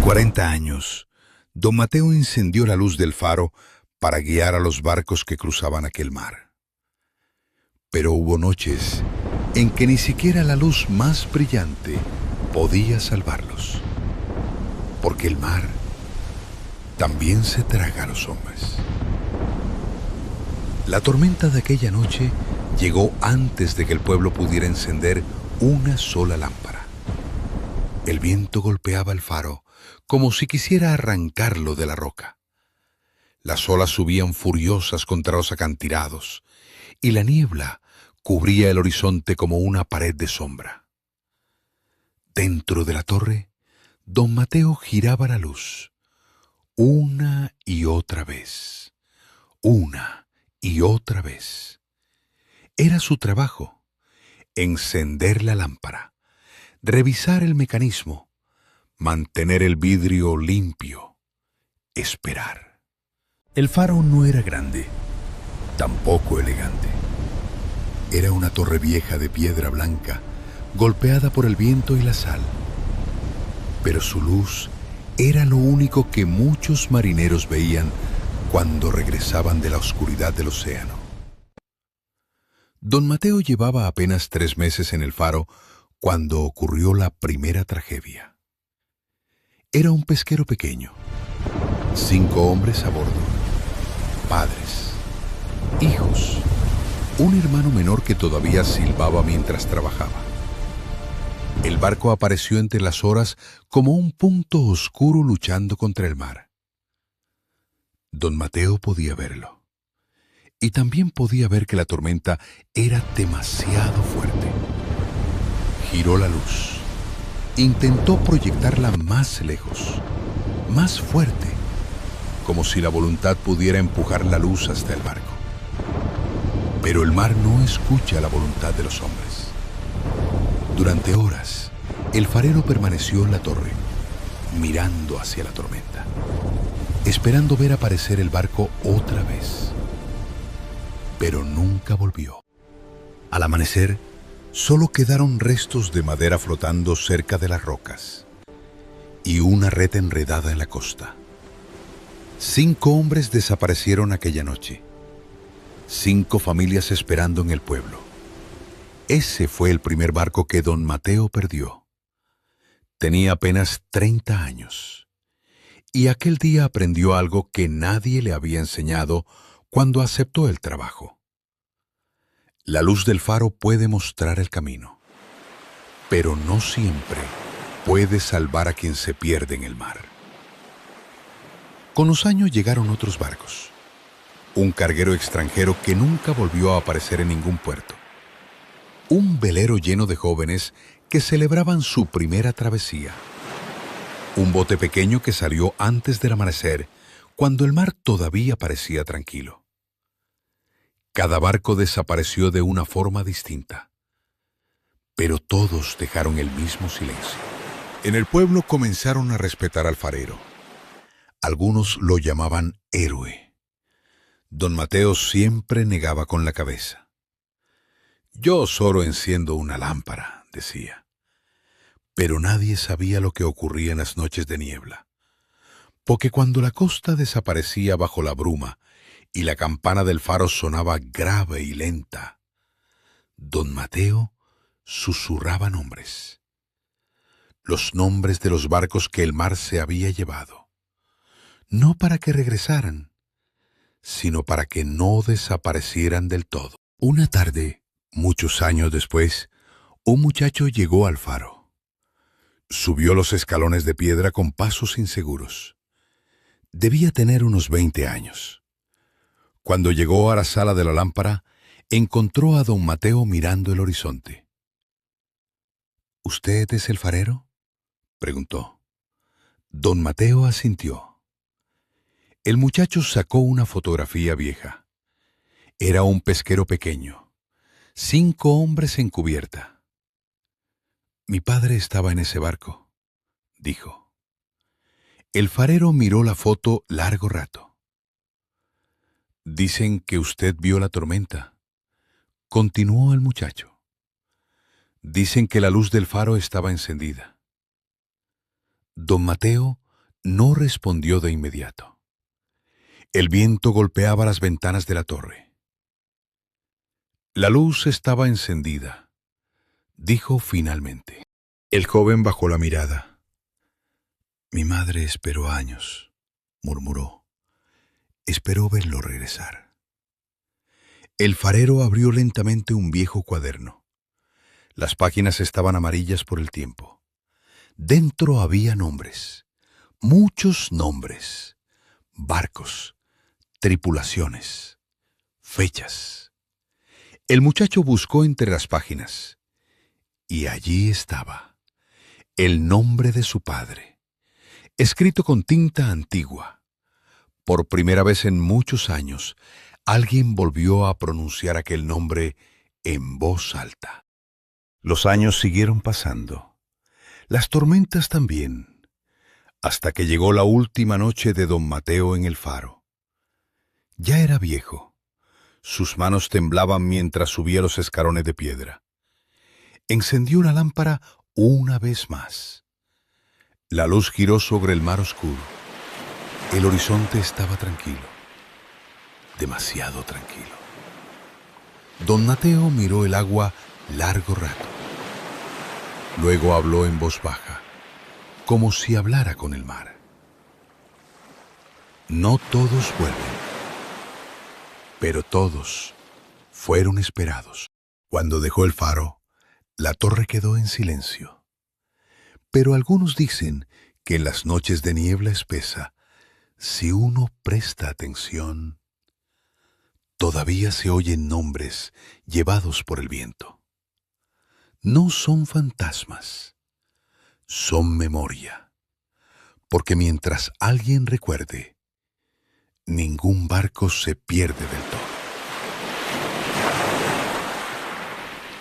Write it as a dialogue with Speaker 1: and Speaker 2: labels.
Speaker 1: 40 años, don Mateo encendió la luz del faro para guiar a los barcos que cruzaban aquel mar. Pero hubo noches en que ni siquiera la luz más brillante podía salvarlos, porque el mar también se traga a los hombres. La tormenta de aquella noche llegó antes de que el pueblo pudiera encender una sola lámpara. El viento golpeaba el faro como si quisiera arrancarlo de la roca. Las olas subían furiosas contra los acantilados y la niebla cubría el horizonte como una pared de sombra. Dentro de la torre, don Mateo giraba la luz, una y otra vez, una y otra vez. Era su trabajo, encender la lámpara, revisar el mecanismo, mantener el vidrio limpio, esperar. El faro no era grande, tampoco elegante. Era una torre vieja de piedra blanca, golpeada por el viento y la sal. Pero su luz era lo único que muchos marineros veían cuando regresaban de la oscuridad del océano. Don Mateo llevaba apenas 3 meses en el faro cuando ocurrió la primera tragedia. Era un pesquero pequeño, 5 hombres a bordo, padres, hijos, un hermano menor que todavía silbaba mientras trabajaba. El barco apareció entre las horas como un punto oscuro luchando contra el mar. Don Mateo podía verlo, y también podía ver que la tormenta era demasiado fuerte. Giró la luz, intentó proyectarla más lejos, más fuerte, como si la voluntad pudiera empujar la luz hasta el barco. Pero el mar no escucha la voluntad de los hombres. Durante horas, el farero permaneció en la torre, mirando hacia la tormenta, esperando ver aparecer el barco otra vez. Pero nunca volvió. Al amanecer, solo quedaron restos de madera flotando cerca de las rocas y una red enredada en la costa. 5 hombres desaparecieron aquella noche. 5 familias esperando en el pueblo. Ese fue el primer barco que don Mateo perdió. Tenía apenas 30 años. Y aquel día aprendió algo que nadie le había enseñado cuando aceptó el trabajo. La luz del faro puede mostrar el camino, pero no siempre puede salvar a quien se pierde en el mar. Con los años llegaron otros barcos. Un carguero extranjero que nunca volvió a aparecer en ningún puerto. Un velero lleno de jóvenes que celebraban su primera travesía. Un bote pequeño que salió antes del amanecer, cuando el mar todavía parecía tranquilo. Cada barco desapareció de una forma distinta, pero todos dejaron el mismo silencio. En el pueblo comenzaron a respetar al farero. Algunos lo llamaban héroe. Don Mateo siempre negaba con la cabeza. «Yo solo enciendo una lámpara», decía. Pero nadie sabía lo que ocurría en las noches de niebla, porque cuando la costa desaparecía bajo la bruma y la campana del faro sonaba grave y lenta, don Mateo susurraba nombres. Los nombres de los barcos que el mar se había llevado, no para que regresaran, sino para que no desaparecieran del todo. Una tarde, muchos años después, un muchacho llegó al faro. Subió los escalones de piedra con pasos inseguros. Debía tener unos 20 años. Cuando llegó a la sala de la lámpara, encontró a don Mateo mirando el horizonte. «¿Usted es el farero?», preguntó. Don Mateo asintió. El muchacho sacó una fotografía vieja. Era un pesquero pequeño, 5 hombres en cubierta. «Mi padre estaba en ese barco», dijo. El farero miró la foto largo rato. «Dicen que usted vio la tormenta», continuó el muchacho. «Dicen que la luz del faro estaba encendida». Don Mateo no respondió de inmediato. El viento golpeaba las ventanas de la torre. La luz estaba encendida, dijo finalmente. El joven bajó la mirada. Mi madre esperó años, murmuró. Esperó verlo regresar. El farero abrió lentamente un viejo cuaderno. Las páginas estaban amarillas por el tiempo. Dentro había nombres, muchos nombres, barcos, tripulaciones, fechas. El muchacho buscó entre las páginas y allí estaba el nombre de su padre, escrito con tinta antigua. Por primera vez en muchos años, alguien volvió a pronunciar aquel nombre en voz alta. Los años siguieron pasando, las tormentas también, hasta que llegó la última noche de don Mateo en el faro. Ya era viejo. Sus manos temblaban mientras subía los escalones de piedra. Encendió una lámpara una vez más. La luz giró sobre el mar oscuro. El horizonte estaba tranquilo, demasiado tranquilo. Don Mateo miró el agua largo rato. Luego habló en voz baja, como si hablara con el mar. No todos vuelven, pero todos fueron esperados. Cuando dejó el faro, la torre quedó en silencio. Pero algunos dicen que en las noches de niebla espesa, si uno presta atención, todavía se oyen nombres llevados por el viento. No son fantasmas, son memoria, porque mientras alguien recuerde, ningún barco se pierde del